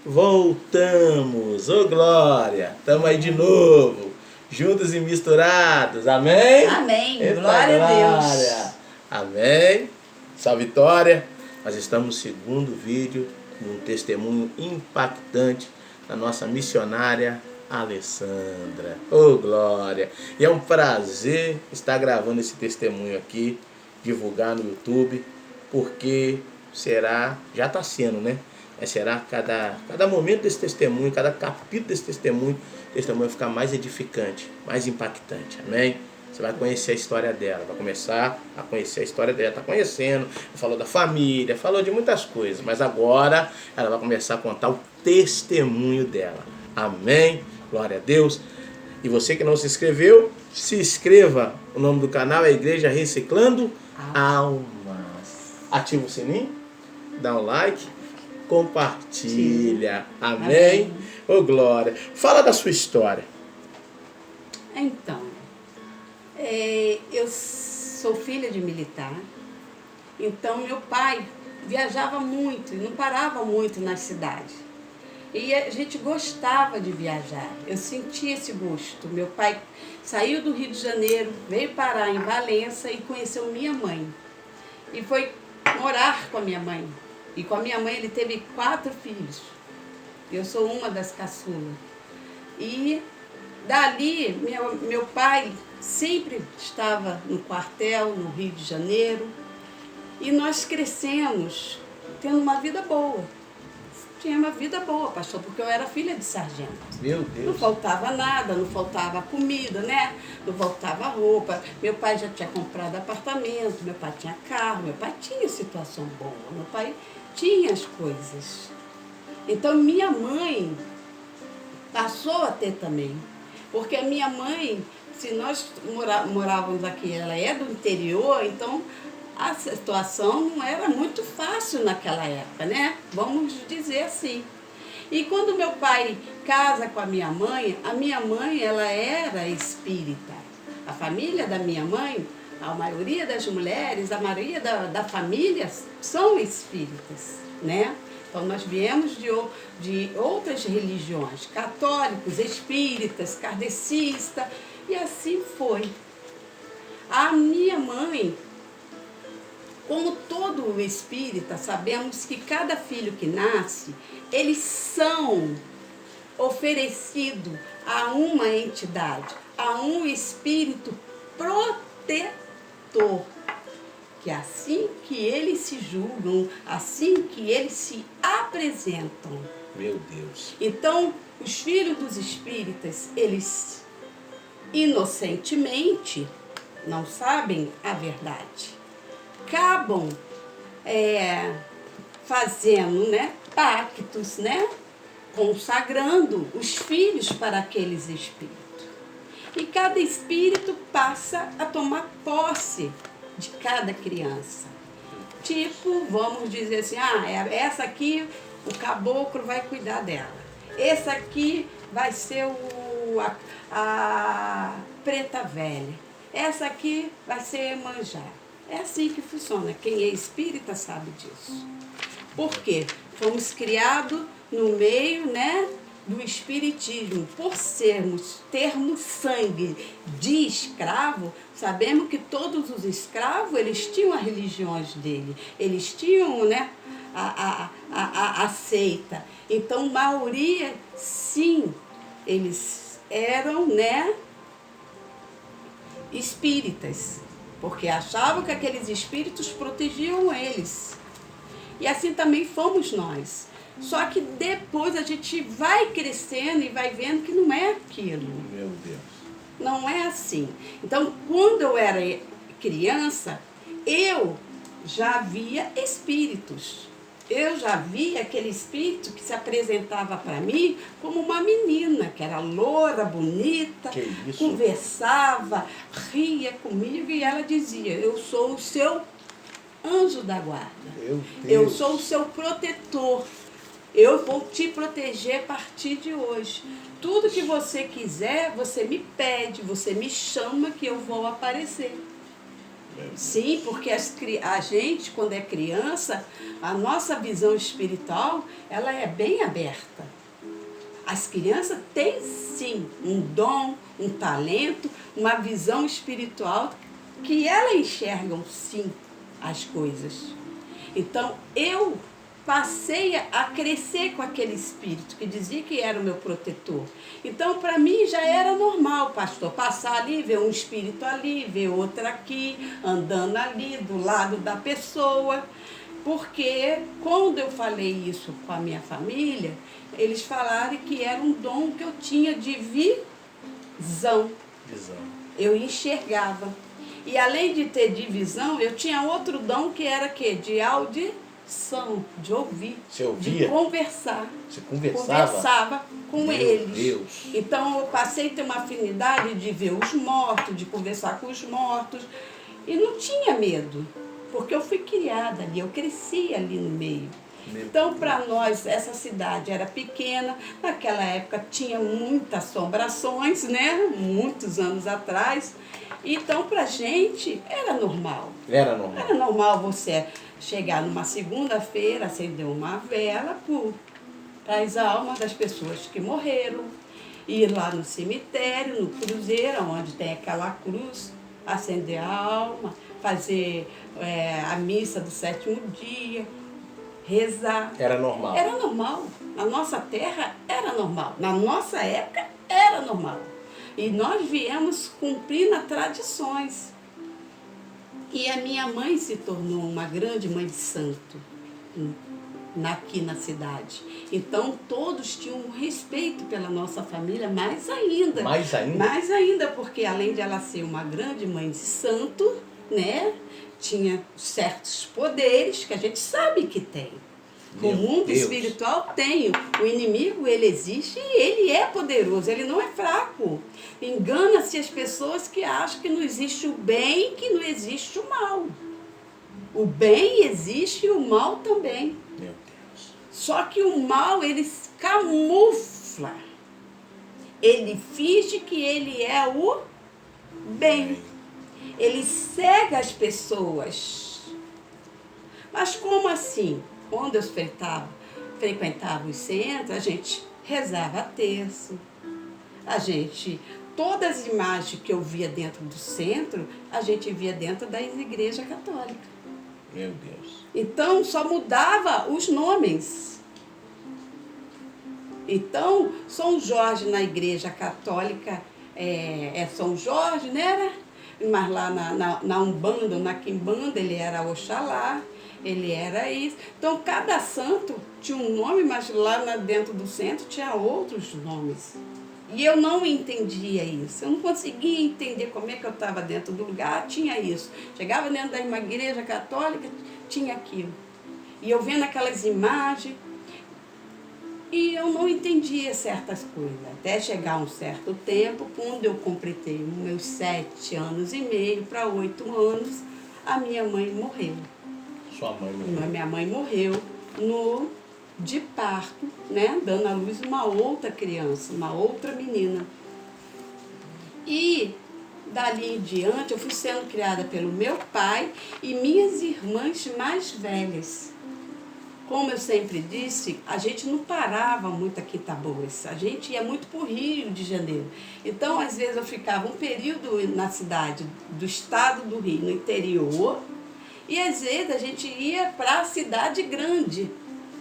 Voltamos, ô glória, estamos aí de novo, juntos e misturados, amém? Amém, Eita, glória a Deus. Amém, salve Vitória. Nós estamos no segundo vídeo, um testemunho impactante da nossa missionária Alessandra, ô glória. E é um prazer estar gravando esse testemunho aqui, divulgar no YouTube, porque já está sendo, né? Mas será cada momento desse testemunho, cada capítulo desse testemunho, o testemunho vai ficar mais edificante, mais impactante, amém? Você vai conhecer a história dela, vai começar a conhecer a história dela, está conhecendo, falou da família, falou de muitas coisas, mas agora ela vai começar a contar o testemunho dela, amém? Glória a Deus. E você que não se inscreveu, se inscreva. O nome do canal é Igreja Reciclando Almas. Ativa o sininho, dá um like, compartilha. Amém? Ô glória. Fala da sua história. Então, eu sou filha de militar. Então, meu pai viajava muito, não parava muito nas cidades. E a gente gostava de viajar. Eu sentia esse gosto. Meu pai saiu do Rio de Janeiro, veio parar em Valença e conheceu minha mãe. E foi morar com a minha mãe. E com a minha mãe ele teve 4 filhos. Eu sou uma das caçulas. E dali, meu pai sempre estava no quartel, no Rio de Janeiro. E nós crescemos tendo uma vida boa. Tinha uma vida boa, pastor, porque eu era filha de sargento. Meu Deus. Não faltava nada, não faltava comida, né? Não faltava roupa. Meu pai já tinha comprado apartamento, meu pai tinha carro, meu pai tinha situação boa, meu pai tinha as coisas. Então minha mãe passou a ter também. Porque a minha mãe, se nós morávamos aqui, ela é do interior, então a situação não era muito fácil naquela época, né? Vamos dizer assim. E quando meu pai casa com a minha mãe ela era espírita. A família da minha mãe, a maioria das mulheres, a maioria da família são espíritas, né? Então nós viemos de outras religiões, católicos, espíritas, kardecistas, e assim foi. A minha mãe, como todo espírita, sabemos que cada filho que nasce, eles são oferecidos a uma entidade, a um espírito protetor. Que assim que eles se julgam, assim que eles se apresentam. Meu Deus. Então, os filhos dos espíritas, eles inocentemente não sabem a verdade. Acabam fazendo, né, pactos, né, consagrando os filhos para aqueles espíritos. E cada espírito passa a tomar posse de cada criança. Tipo, vamos dizer assim, essa aqui o caboclo vai cuidar dela. Esse aqui vai ser a preta velha. Essa aqui vai ser Iemanjá. É assim que funciona. Quem é espírita sabe disso. Por quê? Fomos criados no meio, né, do espiritismo. Por termos sangue de escravo, sabemos que todos os escravos, eles tinham as religiões dele. Eles tinham, né, a seita. Então, a maioria, sim, eles eram, né, espíritas. Porque achavam que aqueles espíritos protegiam eles. E assim também fomos nós. Só que depois a gente vai crescendo e vai vendo que não é aquilo. Meu Deus. Não é assim. Então, quando eu era criança, eu já via espíritos. Eu já via aquele espírito que se apresentava para mim como uma menina, que era loura, bonita, conversava, ria comigo e ela dizia, eu sou o seu anjo da guarda. Eu sou o seu protetor. Eu vou te proteger a partir de hoje. Tudo que você quiser, você me pede, você me chama que eu vou aparecer. Sim, porque a gente, quando é criança, a nossa visão espiritual, ela é bem aberta. As crianças têm, sim, um dom, um talento, uma visão espiritual que elas enxergam, sim, as coisas. Então, eu passei a crescer com aquele espírito que dizia que era o meu protetor. Então, para mim, já era normal, pastor, passar ali, ver um espírito ali, ver outro aqui, andando ali, do lado da pessoa. Porque quando eu falei isso com a minha família, eles falaram que era um dom que eu tinha de visão. Eu enxergava. E além de ter de visão, eu tinha outro dom que era que de audição, de ouvir, Você ouvia? de conversar. Você conversava? Conversava com Meu eles. Deus. Então eu passei a ter uma afinidade de ver os mortos, de conversar com os mortos. E não tinha medo, porque eu fui criada ali, eu cresci ali no meio. Então, para nós, essa cidade era pequena, naquela época tinha muitas assombrações, né? Muitos anos atrás. Então, para a gente, era normal. Era normal. Era normal você chegar numa segunda-feira, acender uma vela para as almas das pessoas que morreram, ir lá no cemitério, no cruzeiro, onde tem aquela cruz, acender a alma, fazer a missa do 7º dia, rezar. Era normal. Era normal. Na nossa terra era normal. Na nossa época era normal. E nós viemos cumprindo as tradições. E a minha mãe se tornou uma grande mãe de santo aqui na cidade. Então todos tinham um respeito pela nossa família, mais ainda. Mais ainda? Mais ainda, porque além de ela ser uma grande mãe de santo, né, tinha certos poderes que a gente sabe que tem. O mundo espiritual tem. O inimigo, ele existe e ele é poderoso, ele não é fraco. Engana-se as pessoas que acham que não existe o bem, que não existe o mal. O bem existe e o mal também. Meu Deus. Só que o mal, ele camufla. Ele finge que ele é o bem. Ele cega as pessoas. Mas como assim? Quando eu frequentava os centros, a gente rezava terço. Todas as imagens que eu via dentro do centro, a gente via dentro da igreja católica. Meu Deus. Então, só mudava os nomes. Então, São Jorge na igreja católica é São Jorge, né? Mas lá na Umbanda, na Quimbanda, ele era Oxalá, ele era isso. Então, cada santo tinha um nome, mas lá dentro do centro tinha outros nomes. E eu não entendia isso. Eu não conseguia entender como é que eu estava dentro do lugar, tinha isso. Chegava dentro da uma igreja católica, tinha aquilo. E eu vendo aquelas imagens, e eu não entendia certas coisas. Até chegar um certo tempo, quando eu completei meus 7 anos e meio para 8 anos, a minha mãe morreu. Sua mãe morreu? Minha mãe morreu de parto, né? Dando à luz uma outra criança, uma outra menina. E dali em diante eu fui sendo criada pelo meu pai e minhas irmãs mais velhas. Como eu sempre disse, a gente não parava muito aqui em Taboas, a gente ia muito para o Rio de Janeiro. Então, às vezes, eu ficava um período na cidade do estado do Rio, no interior, e às vezes a gente ia para a cidade grande.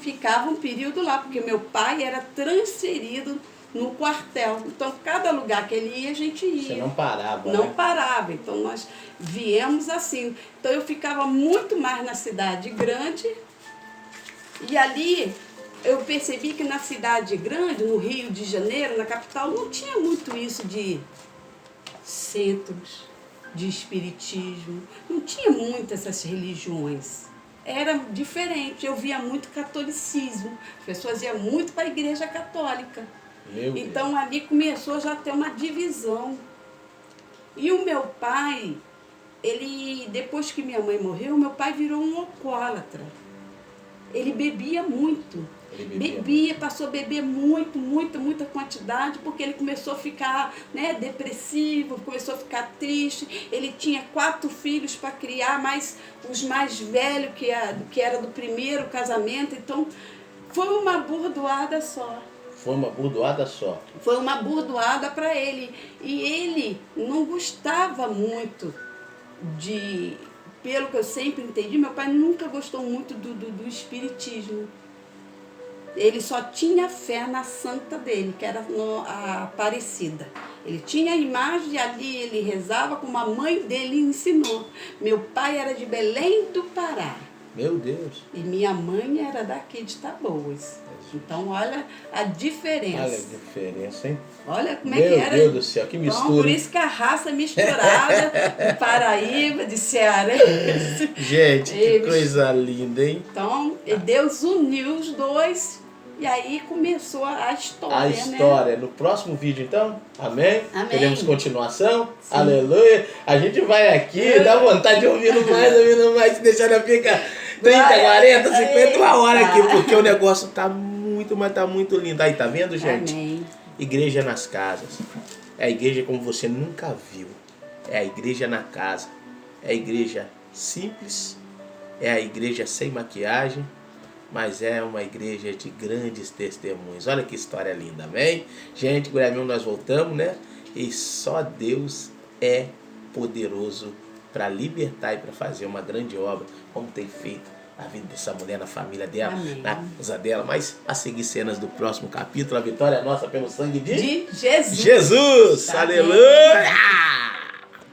Ficava um período lá, porque meu pai era transferido no quartel. Então, cada lugar que ele ia, a gente ia. Você não parava, Não né? parava. Então, nós viemos assim. Então, eu ficava muito mais na cidade grande. E ali, eu percebi que na cidade grande, no Rio de Janeiro, na capital, não tinha muito isso de centros, de espiritismo. Não tinha muito essas religiões. Era diferente. Eu via muito catolicismo. As pessoas iam muito para a igreja católica. Então, ali começou já a ter uma divisão. E o meu pai, depois que minha mãe morreu, meu pai virou um alcoólatra. Ele bebia muito. Ele bebia, passou a beber muita quantidade, porque ele começou a ficar, né, depressivo, começou a ficar triste. Ele tinha 4 filhos para criar, mas os mais velhos, que era do primeiro casamento. Então, foi uma burdoada só. Foi uma burdoada só. Foi uma burdoada para ele. E ele não gostava muito pelo que eu sempre entendi, meu pai nunca gostou muito do espiritismo. Ele só tinha fé na santa dele, que era a Aparecida. Ele tinha a imagem e ali ele rezava como a mãe dele ensinou. Meu pai era de Belém do Pará. Meu Deus. E minha mãe era daqui de Taboas. Então, olha a diferença. Olha a diferença, hein? Olha como é que era. Meu Deus do céu, que mistura. Então, por isso que a raça misturada de Paraíba, de Ceará. Gente, que coisa linda, hein? Então, Deus uniu os dois e aí começou a história, A história. né? No próximo vídeo, então. Amém? Amém. Teremos continuação. Sim. Aleluia. A gente vai aqui, dá vontade de ouvindo mais, se deixar não fica 30, 40, 50, uma hora aqui, porque o negócio tá muito, mas tá muito lindo. Aí, tá vendo, gente? Amém. Igreja nas casas. É a igreja como você nunca viu. É a igreja na casa. É a igreja simples. É a igreja sem maquiagem. Mas é uma igreja de grandes testemunhos. Olha que história linda, amém? Gente, Guilherme, nós voltamos, né? E só Deus é poderoso para libertar e para fazer uma grande obra, como tem feito na vida dessa mulher, na família dela, Amém. na casa dela. Mas a seguir cenas do próximo capítulo, a vitória é nossa pelo sangue de Jesus. Jesus. Amém. Aleluia!